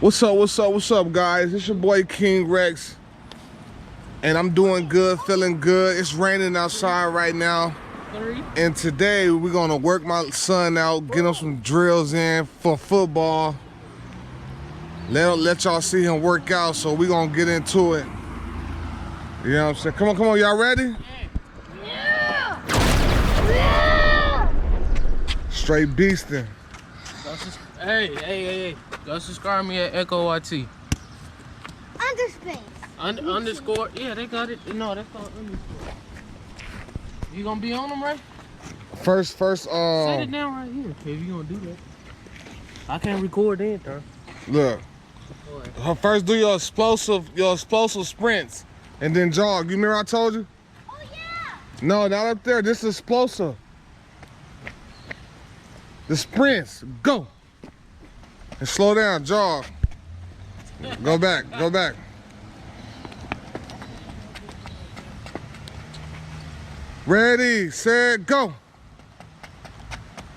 What's up, guys? It's your boy King Rex, and I'm doing good, feeling good. It's raining outside right now, and today we're gonna work my son out, get him some drills in for football. Let y'all see him work out, so we're gonna get into it. You know what I'm saying? Come on, y'all ready? Yeah! Yeah! Straight beasting. Hey. Go subscribe me at Echo YT. Underscore. Yeah, they got it. No, that's called underscore. You gonna be on them, right? First, Set it down right here. If you gonna do that. I can't record it, though. look. First do your explosive sprints, and then jog. You remember I told you? Oh yeah! No, not up there. This is explosive. The sprints, go. And slow down, jog. Go back. Ready, set, go.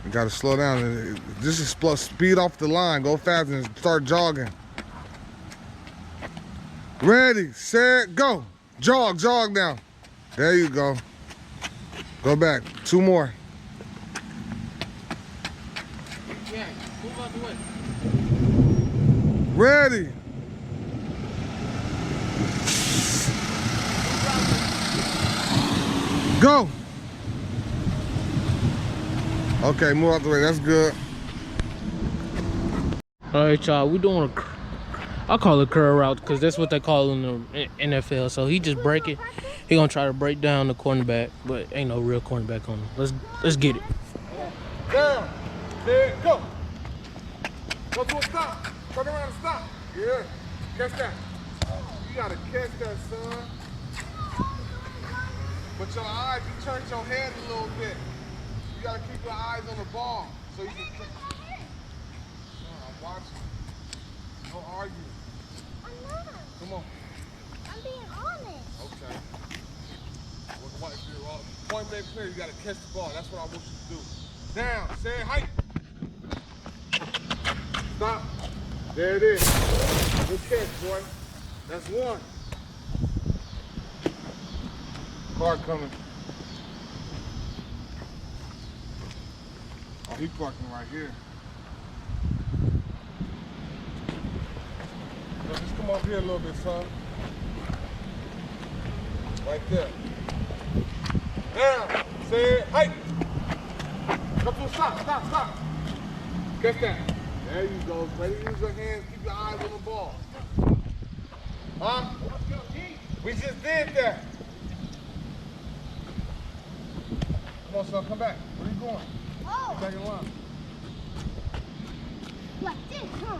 You gotta slow down. This is speed off the line. Go fast and start jogging. Ready, set, go. Jog now. There you go. Go back. 2 more. Yeah, move out the way. Ready. Go. Okay, move out the way. That's good. All right, y'all. We doing I call it curl route because that's what they call in the NFL. So he just break it. He gonna try to break down the cornerback, but ain't no real cornerback on him. Let's get it. Down. There, go. Go to a stop. Turn around and stop. Yeah. Catch that. You gotta catch that, son. But your eyes, you turn your head a little bit. You gotta keep your eyes on the ball so you can catch. I'm watching. Don't argue. I'm not. Come on. I'm being honest. Okay. Point blank clear, you gotta catch the ball. That's what I want you to do. Down, say height. Stop. There it is. Good catch, boy. That's 1. Car coming. Oh, he parking right here. So just come up here a little bit, son. Right there. Down. Say height. Come to a stop. Catch that. There you go. Ready to use your hands. Keep your eyes on the ball. Huh? We just did that. Come on, son. Come back. Where are you going? Oh! Get back in line. Like this, huh?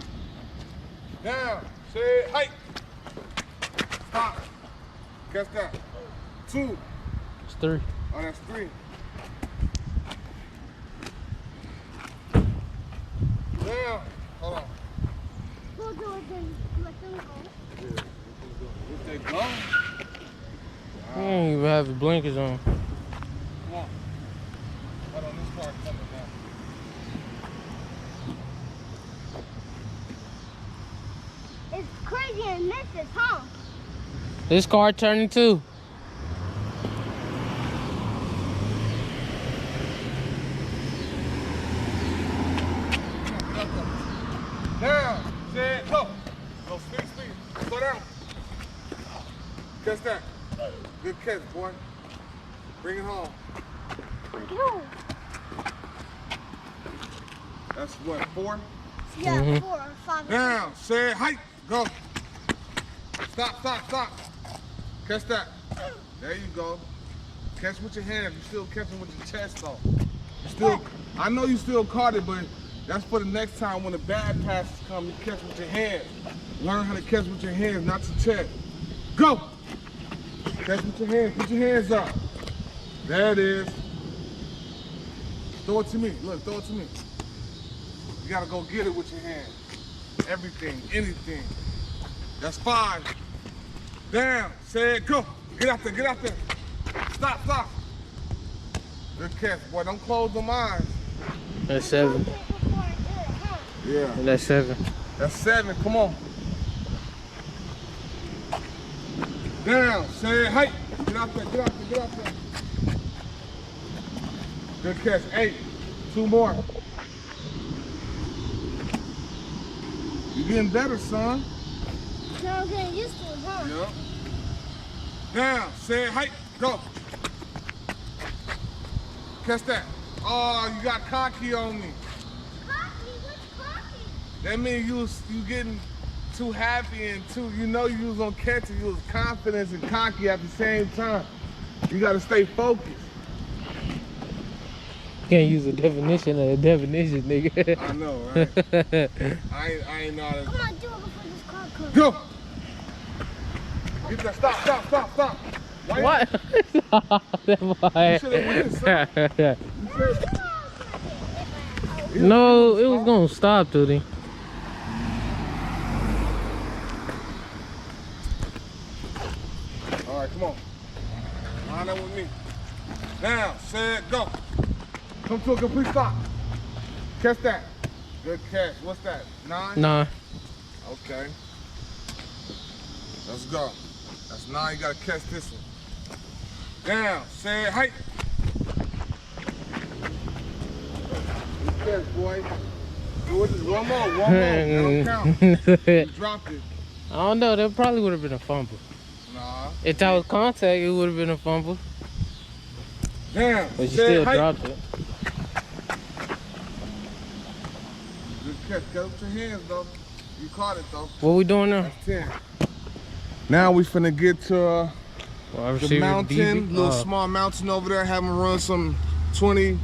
Down. Say height. Stop. Catch that. 2. It's 3. Oh, that's 3. Down. Hold on. We'll do it then. Let them go. Yeah. If they go. He don't even have his blinkers on. Come on. Hold on, this car coming now. It's crazy and misses, huh? This car turning too. Down, set, go. Go, speed. Slow down. Catch that. Good catch, boy. Bring it home. No. That's what, 4? Yeah, 4 or 5. Down, set, height, go. Stop. Catch that. There you go. Catch with your hands. You're still catching with your chest, though. I know you still caught it, but that's for the next time when the bad passes come, you catch with your hands. Learn how to catch with your hands, not your chest. Go! Catch with your hands. Put your hands up. There it is. Throw it to me. Look, throw it to me. You gotta go get it with your hands. Everything, anything. That's 5. Down, say it, go. Get out there. Stop. Good catch, boy. Don't close them eyes. That's 7. Yeah. That's 7. That's 7. Come on. Down. Say height. Get out there. Get out there. Get out there. Good catch. 8. 2 more. You're getting better, son. So I'm getting used to it, huh? Yep. Down. Say height. Go. Catch that. Oh, you got cocky on me. Cocky? What's cocky? That means you getting too happy and too, you know you was gonna catch it. You was confident and cocky at the same time. You gotta stay focused. Can't use a definition of a definition, nigga. I know, right? I ain't know how to. Come on, do it before this car comes. Go! Get that. Stop. Why What? That boy. You should've went, son. No, it was gonna stop, dude. All right, come on. Line up with me. Down, set, go. Come to a complete stop. Catch that. Good catch. What's that? 9? Nah. Okay. Let's go. That's 9. You gotta catch this one. Down, set, height. Good catch, boy. Do it. One more. That'll count. You dropped it. I don't know. That probably would have been a fumble. Nah. If that was contact, it would have been a fumble. Down. But you set, still height. dropped it. Good catch. Get up your hands, though. You caught it, though. What we doing now? That's 10. Now we finna get to Wide the receiver, mountain, DB? little small mountain over there. Have him run some 20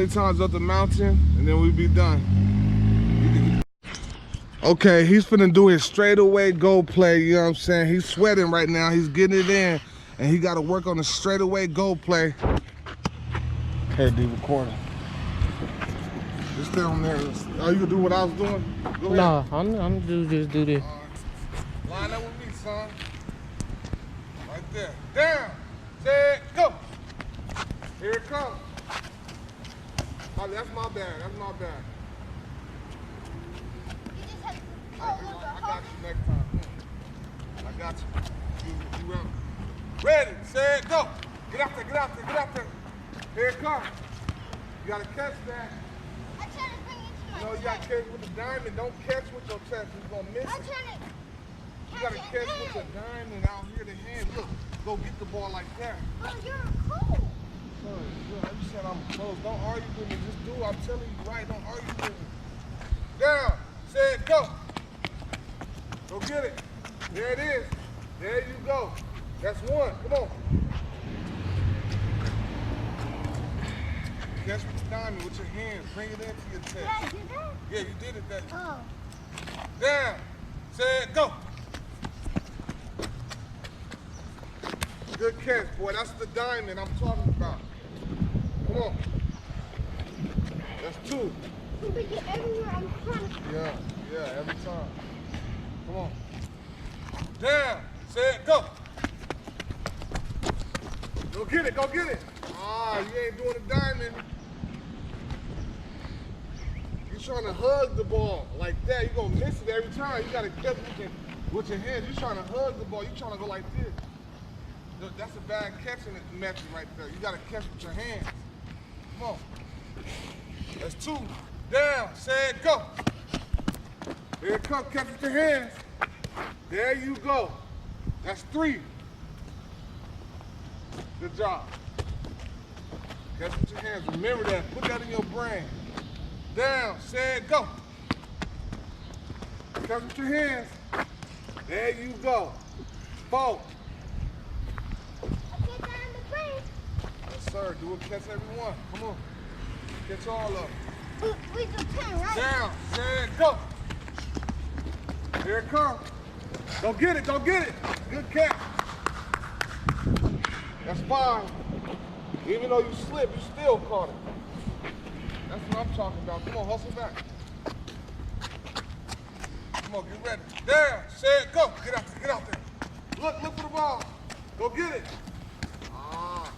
times up the mountain, and then we be done. Okay, he's finna do his straightaway go play. You know what I'm saying? He's sweating right now. He's getting it in, and he got to work on the straightaway go play. Hey, D, recording. Just stay on there. Are you gonna do what I was doing? Go ahead. Nah, I'm just do this. Line up with me, son. Right there. Down. Set. Go. Here it comes. Oh, that's my bad. That's my bad. You just have to I got you next time. I got you. You ready? Ready. Set. Go. Get out there. Get out there. Get out there. Here it comes. You gotta catch that. I'm trying to bring it to my You know, you gotta catch with the diamond. Don't catch with your chest. You're gonna miss I'm it. trying to You gotta catch with the diamond out here, the hand. Look, go get the ball like that. Oh, you're cool. Son, look, you said I'm close. Don't argue with me. Just do. I'm telling you right. Don't argue with me. Down. Set. Go. Go get it. There it is. There you go. That's 1. Come on. Catch with the diamond with your hands. Bring it into your chest. Did I do that? Yeah, you did it. That. Oh. Down. Set. Go. Good catch, boy. That's the diamond I'm talking about. Come on. That's 2. You bring it everywhere I'm trying to. Yeah, every time. Come on. Down. Set. Go. Go get it. Go get it. Ah, you ain't doing the diamond. You're trying to hug the ball like that. You're going to miss it every time. You got to catch it with your hands. You're trying to hug the ball. You're trying to go like this. That's a bad catching method right there. You got to catch with your hands. Come on. That's 2. Down. Set. Go. Here it comes. Catch with your hands. There you go. That's 3. Good job. Catch with your hands. Remember that. Put that in your brain. Down. Set. Go. Catch with your hands. There you go. 4. I get down in the brain. Yes, sir. Do it. Catch every one. Come on. Catch all of them. We do 10, right? Down. Set. Go. Here it comes. Go get it. Go get it. Good catch. That's 5. Even though you slipped, you still caught it. That's what I'm talking about. Come on, hustle back. Come on, get ready. Down, set, go. Get out there, get out there. Look for the ball. Go get it. Ah.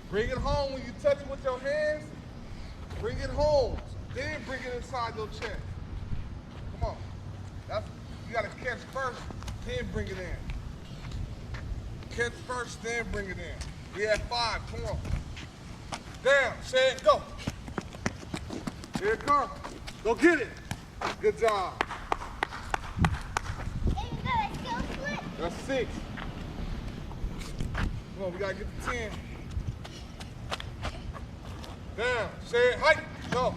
Bring it home when you touch it with your hands. Bring it home. then bring it inside your chest. Come on. You gotta catch first, then bring it in. Catch first, then bring it in. We at 5, come on. Down, say it, go. Here it comes. Go get it. Good job. That's 6. Come on, we gotta get to 10. Down, say it, height, go.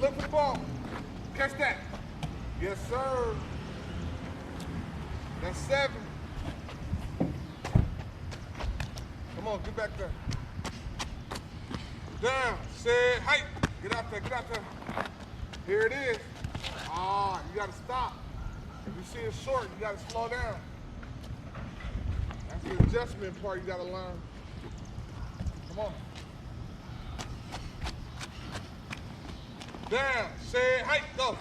Look for the ball. Catch that. Yes, sir. That's 7. Come on, get back there. Down, say it, height. Get out there, get out there. Here it is. Ah, you gotta stop. If you see it short, you gotta slow down. That's the adjustment part you gotta learn. Come on. Down, say it, height, go.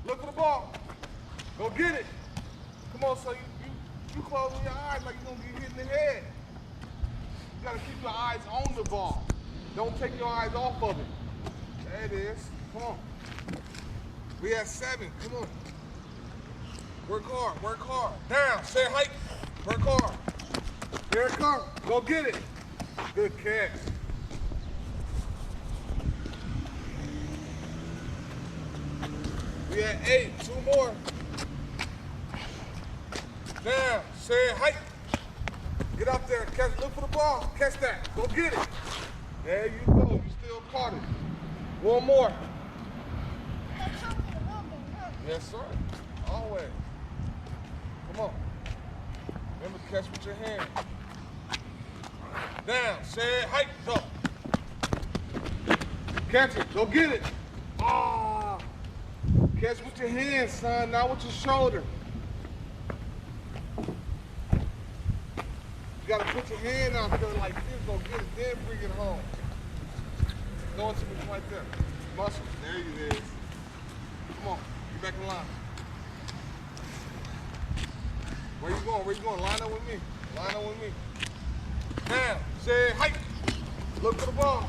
Look for the ball. Go get it. Come on, so you closing your eyes like you're gonna get hit in the head. You gotta keep your eyes on the ball. Don't take your eyes off of it. There it is. Come on. We at 7. Come on. Work hard. Work hard. Down. Say height. Work hard. Here it comes. Go get it. Good catch. We at 8. 2 more. Down. Say height. Get up there. Catch. Look for the ball. Catch that. Go get it. There you go. You still caught it. One more. Yes, sir. Always. Come on. Remember to catch with your hand. Down. Say it. Height. Go. Catch it. Go get it. Ah. Catch with your hand, son. Not with your shoulder. You gotta put your hand out there like this. Go get it. Then bring it home. Go into me right there. Muscles. There you is. Come on. Get back in line. Where you going? Where you going? Line up with me. Line up with me. Down. Say height. Look for the ball.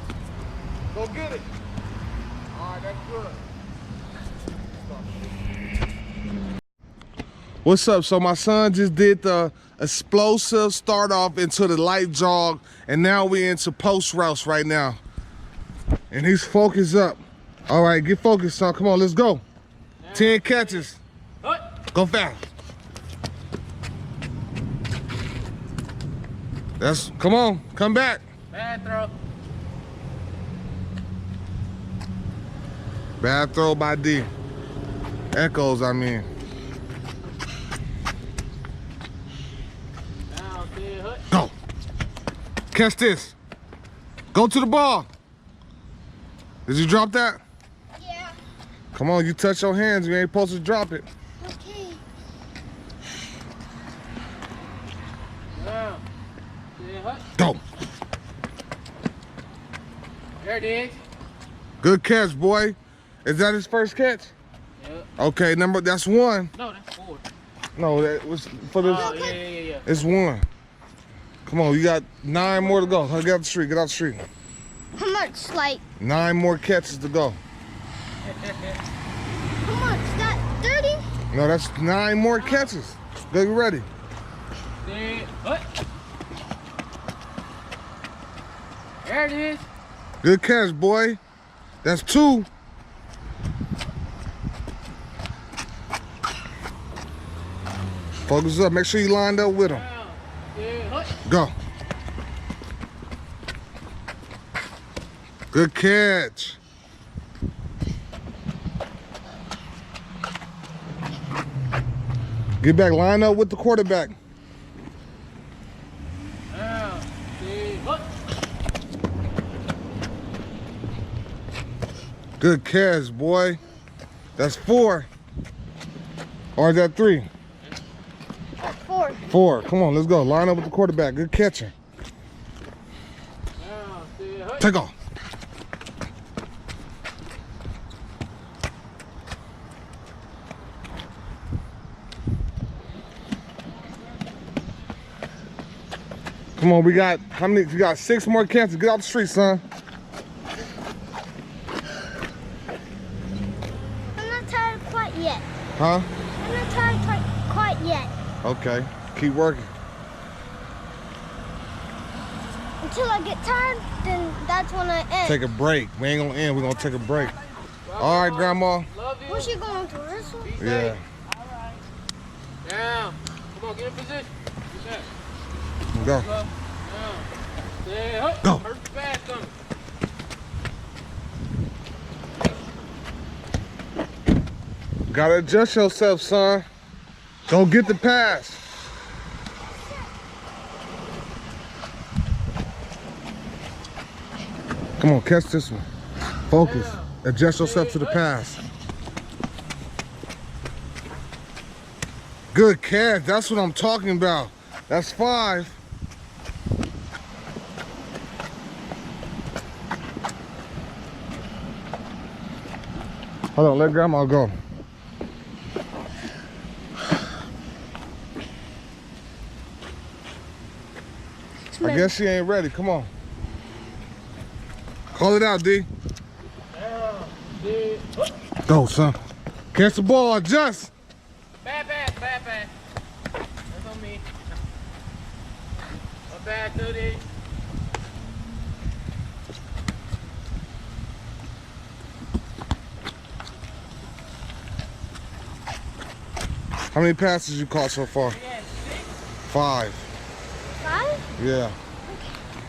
Go get it. All right, that's good. What's up? So my son just did the explosive start off into the light jog, and now we're into post routes right now. And he's focused up. All right, get focused, son. Come on, let's go. 10 catches. Go fast. Come on, come back. Bad throw. Bad throw by D. Echoes, I mean. Go. Catch this. Go to the ball. Did you drop that? Yeah. Come on, you touch your hands. You ain't supposed to drop it. Okay. Go. There it is. Good catch, boy. Is that his first catch? Yep. Okay, that's 1. No, that's 4. No, that was for the. Oh, yeah. It's 1. Come on, you got 9 more to go. Get out the street. Get out the street. How much? Like, 9 more catches to go. how much? That 30? No, that's 9 more catches. Go, you ready? There it is. Good catch, boy. That's 2. Focus up. Make sure you lined up with him. Go. Good catch. Get back. Line up with the quarterback. Good catch, boy. That's 4. Or is that 3? 4. 4. Come on, let's go. Line up with the quarterback. Good catching. Take off. Come on, we got how many? We got 6 more catches. Get out the street, son. yet. Huh? I'm not trying quite yet. Okay. Keep working. Until I get tired, then that's when I end. Take a break. We ain't gonna end. We're gonna take a break. All right, Grandma. Love you. Was she going to wrestle? Be safe. Yeah. All right. Down. Come on, get in position. Get back. Go. Go. Down. Stay up. Go. First pass coming. Gotta adjust yourself, son. Don't get the pass. Come on, catch this one. Focus. Adjust yourself to the pass. Good catch. That's what I'm talking about. That's 5. Hold on, let Grandma go. I guess she ain't ready. Come on. Call it out, D. Go, son. Catch the ball. Adjust. Bad pass, bad pass. That's on me. A bad duty. How many passes you caught so far? 5. 5? Yeah.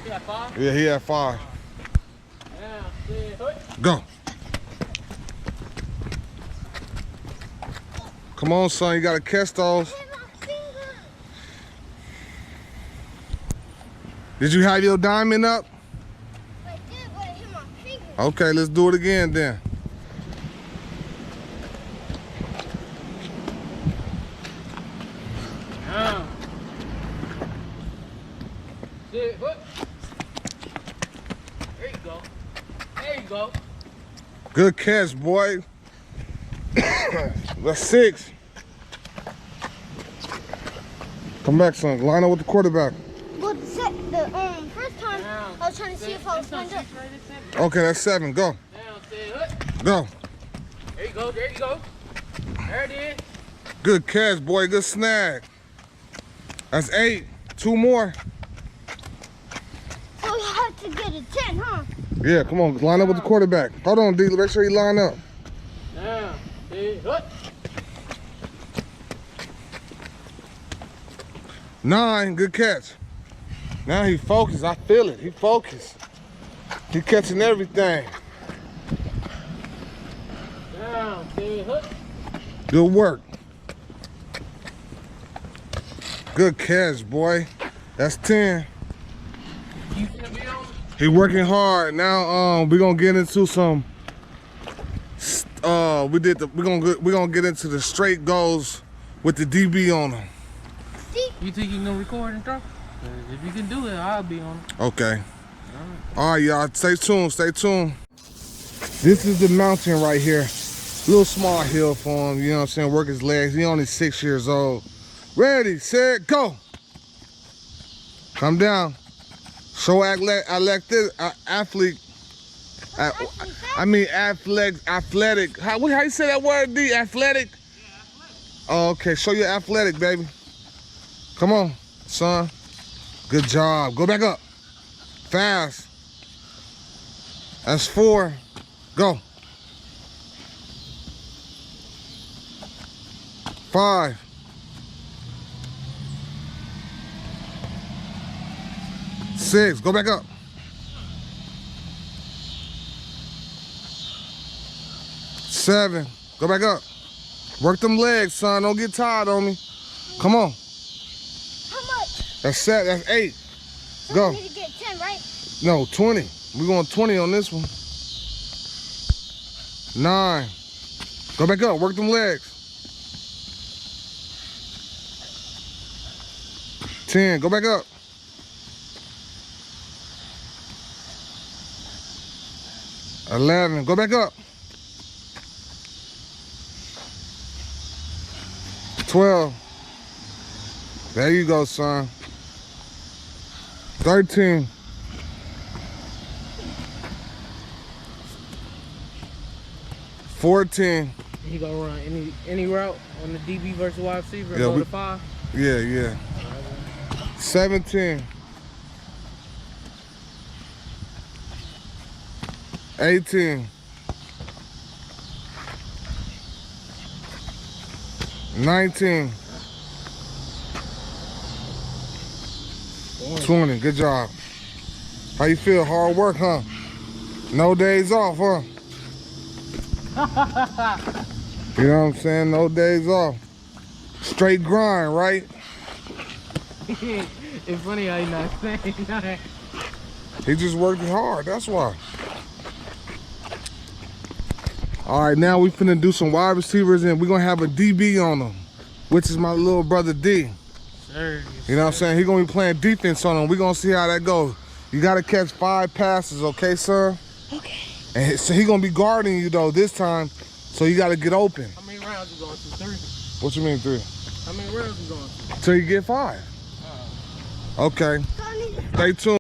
You got 5? Yeah, he had 5. Down. Stay up. Go. Come on, son. You got to catch those. Hit my finger. Did you have your diamond up? I did, but it hit my finger. Okay, let's do it again then. Down. Stay up. There you go. There you go. Good catch, boy. That's 6. Come back, son. Line up with the quarterback. Well, the first time I was trying to see if I was lined up. Okay, that's 7. Go. Down. Stay up. Go. There you go. There you go. There it is. Good catch, boy. Good snag. That's 8. 2 more. So you have to get a 10, huh? Yeah, come on. Line up with the quarterback. Hold on, D. Make sure you line up. Down. Stay up. 9. Good catch. Now he focused. I feel it. He focused. He catching everything. Down. Stay up. Good work. Good catch, boy. That's 10. You gonna be on? He working hard. Now we're gonna get into some we're gonna get into the straight goals with the DB on them. You think you can record and throw? If you can do it, I'll be on it. Okay. All right, y'all. Stay tuned. Stay tuned. This is the mountain right here. Little small hill for him. You know what I'm saying? Work his legs. He only 6 years old. Ready, set, go. Come down. So athletic. Athletic. How you say that word, D? Athletic? Yeah, athletic. Oh, okay. Show your athletic, baby. Come on, son. Good job. Go back up. Fast. That's 4. Go. 5. 6. Go back up. 7. Go back up. Work them legs, son. Don't get tired on me. Come on. How much? That's 7. That's 8. So Go. I need to get 10, right? No, 20. We're going 20 on this one. 9. Go back up. Work them legs. 10. Go back up. 11. Go back up. 12. There you go, son. 13. 14. He gonna run any route on the DB versus wide receiver and Yeah, go to 5? Yeah, yeah. 17. 18. 19. 20. Good job. How you feel? Hard work, huh? No days off, huh? You know what I'm saying? No days off. Straight grind, right? It's funny how you not saying that. He just working hard, that's why. All right, now we finna do some wide receivers and we're gonna have a DB on them, which is my little brother D. Sure, You know what I'm saying? He gonna be playing defense on him. We gonna see how that goes. You gotta catch 5 passes, okay, sir? Okay. And so he gonna be guarding you though this time, so you gotta get open. How many rounds you going to? 3? What you mean 3? How many rounds you going to? Till you get 5. Okay. Stay tuned.